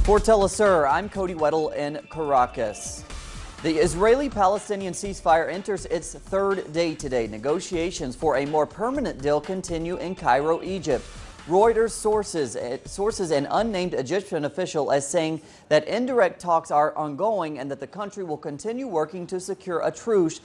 For Telesur, I'm Cody Weddle in Caracas. The Israeli-Palestinian ceasefire enters its third day today. Negotiations for a more permanent deal continue in Cairo, Egypt. Reuters sources an unnamed Egyptian official as saying that indirect talks are ongoing and that the country will continue working to secure a truce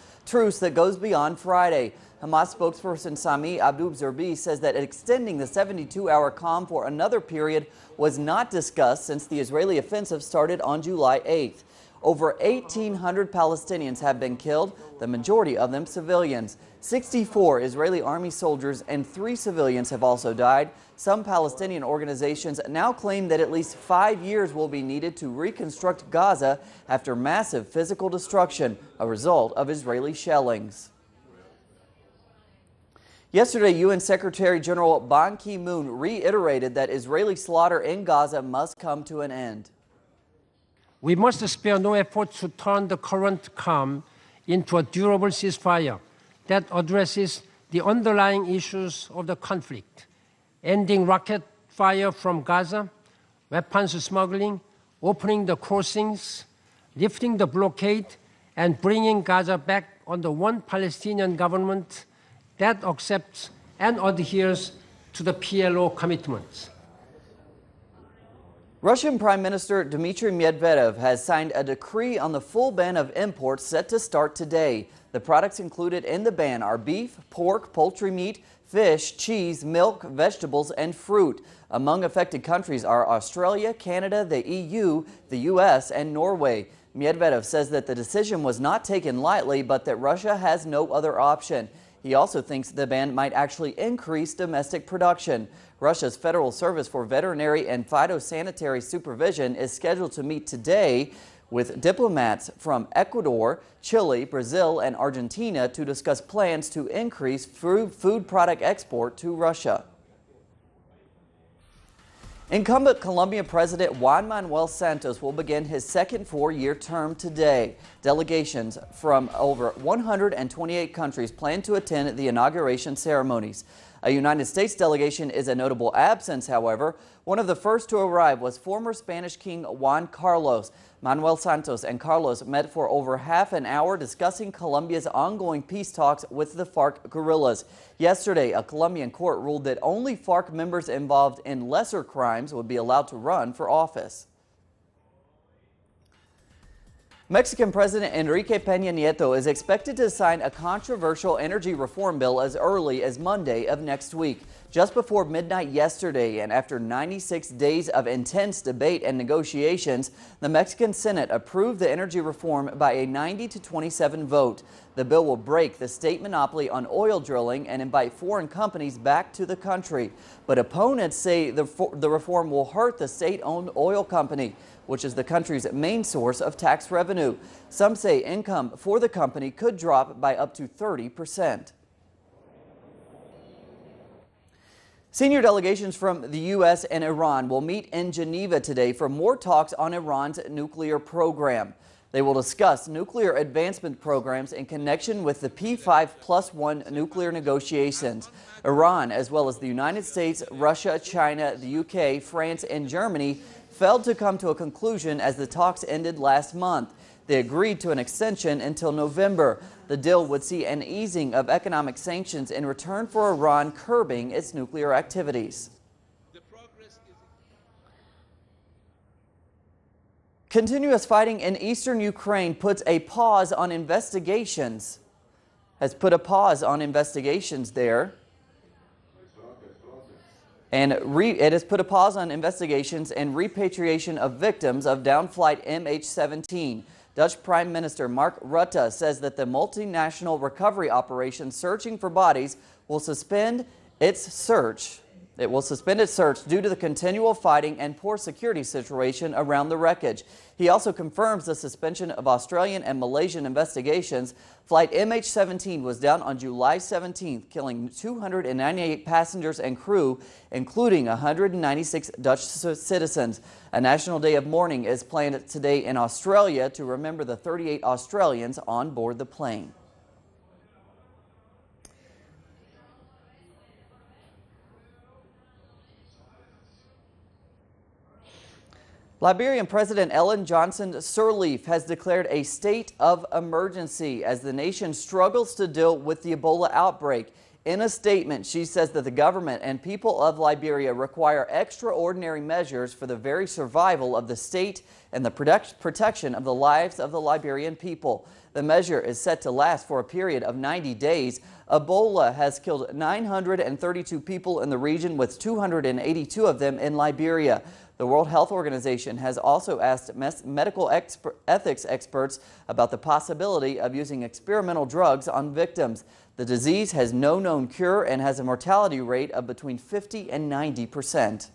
that goes beyond Friday. Hamas spokesperson Sami Abu Zuhri says that extending the 72-hour calm for another period was not discussed since the Israeli offensive started on July 8th. Over 1,800 Palestinians have been killed, the majority of them civilians. 64 Israeli army soldiers and 3 civilians have also died. Some Palestinian organizations now claim that at least 5 years will be needed to reconstruct Gaza after massive physical destruction, a result of Israeli shellings. Yesterday, UN Secretary General Ban Ki-moon reiterated that Israeli slaughter in Gaza must come to an end. We must spare no effort to turn the current calm into a durable ceasefire that addresses the underlying issues of the conflict, ending rocket fire from Gaza, weapons smuggling, opening the crossings, lifting the blockade, and bringing Gaza back under one Palestinian government that accepts and adheres to the PLO commitments. Russian Prime Minister Dmitry Medvedev has signed a decree on the full ban of imports set to start today. The products included in the ban are beef, pork, poultry meat, fish, cheese, milk, vegetables, and fruit. Among affected countries are Australia, Canada, the EU, the US, and Norway. Medvedev says that the decision was not taken lightly, but that Russia has no other option. He also thinks the ban might actually increase domestic production. Russia's Federal Service for Veterinary and Phytosanitary Supervision is scheduled to meet today with diplomats from Ecuador, Chile, Brazil, and Argentina to discuss plans to increase food product export to Russia. Incumbent Colombian President Juan Manuel Santos will begin his second four-year term today. Delegations from over 128 countries plan to attend the inauguration ceremonies. A United States delegation is a notable absence, however. One of the first to arrive was former Spanish King Juan Carlos. Manuel Santos and Carlos met for over half an hour discussing Colombia's ongoing peace talks with the FARC guerrillas. Yesterday, a Colombian court ruled that only FARC members involved in lesser crimes would be allowed to run for office. Mexican President Enrique Peña Nieto is expected to sign a controversial energy reform bill as early as Monday of next week. Just before midnight yesterday, and after 96 days of intense debate and negotiations, the Mexican Senate approved the energy reform by a 90-27 vote. The bill will break the state monopoly on oil drilling and invite foreign companies back to the country. But opponents say the reform will hurt the state-owned oil company, which is the country's main source of tax revenue. Some say income for the company could drop by up to 30%. Senior delegations from the U.S. and Iran will meet in Geneva today for more talks on Iran's nuclear program. They will discuss nuclear advancement programs in connection with the P5+1 nuclear negotiations. Iran, as well as the United States, Russia, China, the UK, France, and Germany, failed to come to a conclusion as the talks ended last month. They agreed to an extension until November. The deal would see an easing of economic sanctions in return for Iran curbing its nuclear activities. Continuous fighting in eastern Ukraine puts a pause on investigations. There. And it has put a pause on investigations and repatriation of victims of downed flight MH17. Dutch Prime Minister Mark Rutte says that the multinational recovery operation searching for bodies will suspend its search. It will suspend its search due to the continual fighting and poor security situation around the wreckage. He also confirms the suspension of Australian and Malaysian investigations. Flight MH17 was down on July 17th, killing 298 passengers and crew, including 196 Dutch citizens. A national day of mourning is planned today in Australia to remember the 38 Australians on board the plane. Liberian President Ellen Johnson Sirleaf has declared a state of emergency as the nation struggles to deal with the Ebola outbreak. In a statement, she says that the government and people of Liberia require extraordinary measures for the very survival of the state and the protection of the lives of the Liberian people. The measure is set to last for a period of 90 days. Ebola has killed 932 people in the region, with 282 of them in Liberia. The World Health Organization has also asked medical ethics experts about the possibility of using experimental drugs on victims. The disease has no known cure and has a mortality rate of between 50 and 90%.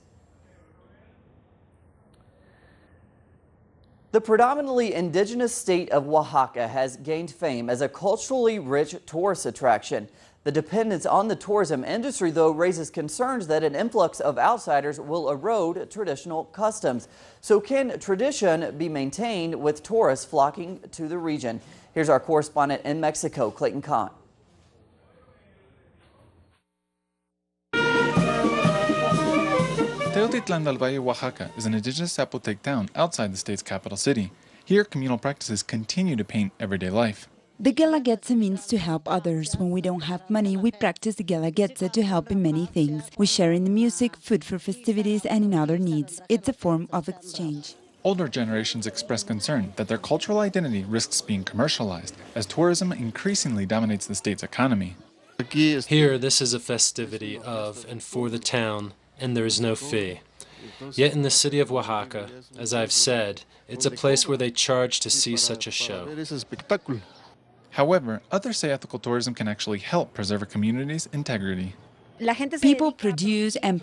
The predominantly indigenous state of Oaxaca has gained fame as a culturally rich tourist attraction. The dependence on the tourism industry, though, raises concerns that an influx of outsiders will erode traditional customs. So can tradition be maintained with tourists flocking to the region? Here's our correspondent in Mexico, Clayton Kahn. Teotitlán del Valle, Oaxaca is an indigenous Zapotec town outside the state's capital city. Here, communal practices continue to paint everyday life. The Guelaguetza means to help others. When we don't have money, we practice the Guelaguetza to help in many things. We share in the music, food for festivities, and in other needs. It's a form of exchange. Older generations express concern that their cultural identity risks being commercialized as tourism increasingly dominates the state's economy. Here, this is a festivity of and for the town, and there is no fee. Yet in the city of Oaxaca, as I've said, it's a place where they charge to see such a show. However, others say ethical tourism can actually help preserve a community's integrity. People produce, and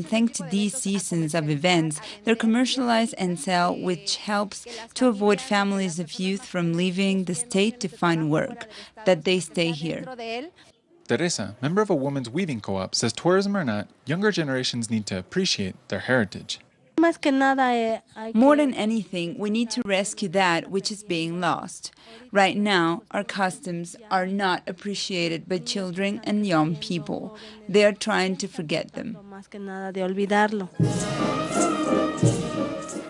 thanks to these seasons of events, they're commercialized and sell, which helps to avoid families of youth from leaving the state to find work, that they stay here. Teresa, member of a women's weaving co-op, says tourism or not, younger generations need to appreciate their heritage. More than anything, we need to rescue that which is being lost. Right now, our customs are not appreciated by children and young people. They are trying to forget them.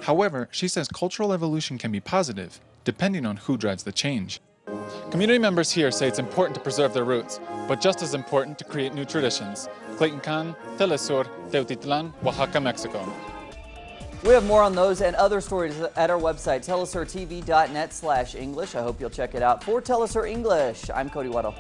However, she says cultural evolution can be positive, depending on who drives the change. Community members here say it's important to preserve their roots, but just as important to create new traditions. Clayton Kahn, Telesur, Teotitlán, Oaxaca, Mexico. We have more on those and other stories at our website, telesurtv.net/English. I hope you'll check it out. For Telesur English, I'm Cody Weddle.